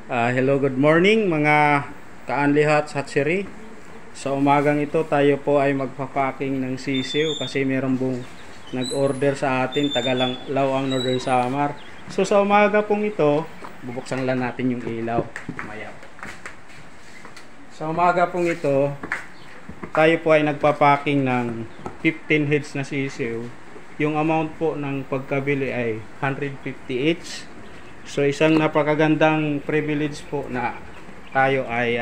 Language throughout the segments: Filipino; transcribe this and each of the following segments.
Hello, good morning mga kaanlihat sa hatsiri. Sa umagang ito tayo po ay magpapacking ng sisiw kasi meron pong nag-order sa atin tagalang Lawang Northern Samar. So sa umaga pong ito, bubuksan lang natin yung ilaw. Maya. Sa umaga pong ito, tayo po ay nagpapacking ng 15 heads na sisiw. Yung amount po ng pagkabili ay 150 each. So isang napakagandang privilege po na tayo ay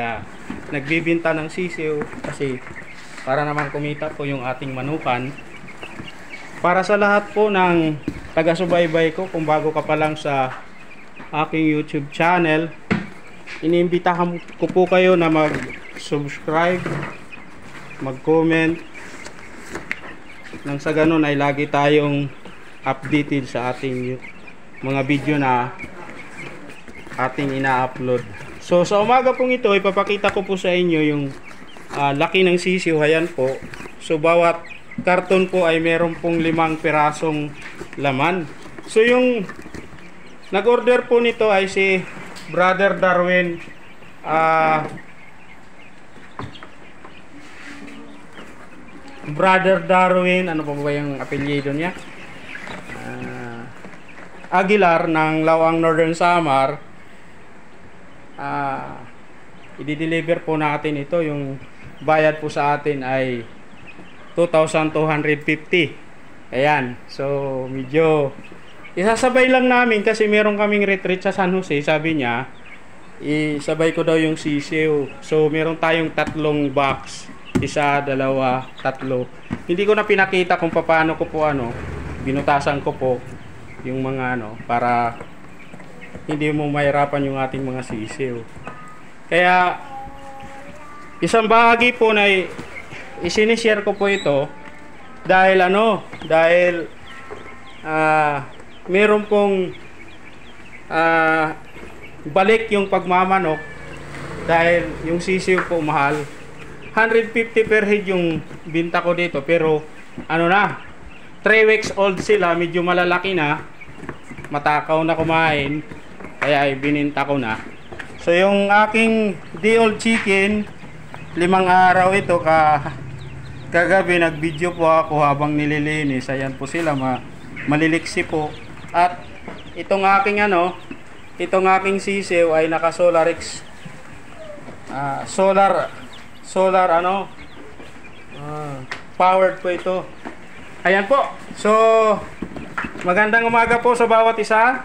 nagbibinta ng sisiw kasi para naman kumita po yung ating manukan. Para sa lahat po ng taga-subaybay ko, kung bago ka pa lang sa aking YouTube channel, iniimbitahan ko po kayo na mag-subscribe, mag-comment, nang sa ganun ay lagi tayong updated sa ating mga video na ating ina-upload. So sa umaga pong ito, ipapakita ko po sa inyo yung laki ng sisiw. Ayan po. So bawat karton po ay meron pong 5 pirasong laman. So yung nag-order po nito ay si Brother Darwin. Brother Darwin, ano pa ba yung apelyido niya? Aguilar ng Lawang Northern Samar. I-deliver po natin ito. Yung bayad po sa atin ay 2,250. Ayan. So medyo isasabay lang namin kasi meron kaming retreat sa San Jose. Sabi niya isabay ko daw yung sisiw. So meron tayong 3 box. 1, 2, 3. Hindi ko na pinakita kung paano ko po binutasan ko po yung mga para hindi mo mahirapan yung ating mga sisiw. Kaya isang bahagi po na isinishare ko po ito dahil dahil meron pong balik yung pagmamanok dahil yung sisiw po mahal. 150 per head yung binta ko dito, pero 3 weeks old sila, medyo malalaki na, matakaw na kumain, kaya ay bininta ko na. So yung aking day old chicken, 5 araw ito, kagabi nag-video po ako habang nililinis. Ayan po sila, maliliksi po. At itong aking itong aking sisiw ay naka SolarX solar powered po ito. Ayan po. So magandang umaga po sa bawat isa.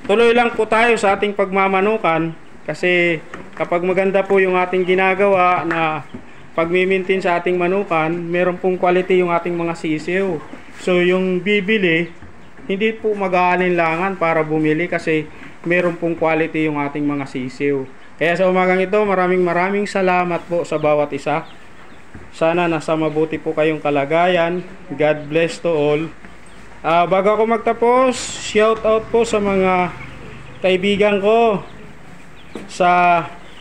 Tuloy lang po tayo sa ating pagmamanukan kasi kapag maganda po yung ating ginagawa na pagmi-maintain sa ating manukan, meron pong quality yung ating mga sisiw. So yung bibili, hindi po mag-aalinlangan para bumili kasi meron pong quality yung ating mga sisiw. Kaya sa umagang ito, maraming salamat po sa bawat isa. Sana nasa mabuti po kayong kalagayan. God bless to all. Bago ako magtapos, shout out po sa mga kaibigan ko,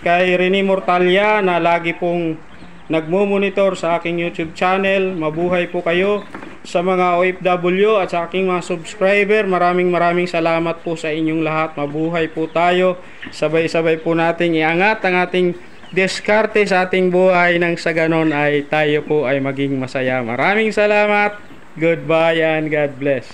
kay Rene Mortalia na lagi pong nagmo-monitor sa aking YouTube channel. Mabuhay po kayo. Sa mga OFW at sa aking mga subscriber, maraming salamat po sa inyong lahat. Mabuhay po tayo. Sabay-sabay po nating iangat ang ating diskarte sa ating buhay nang sa ganon ay tayo po ay maging masaya. Maraming salamat. Goodbye and God bless.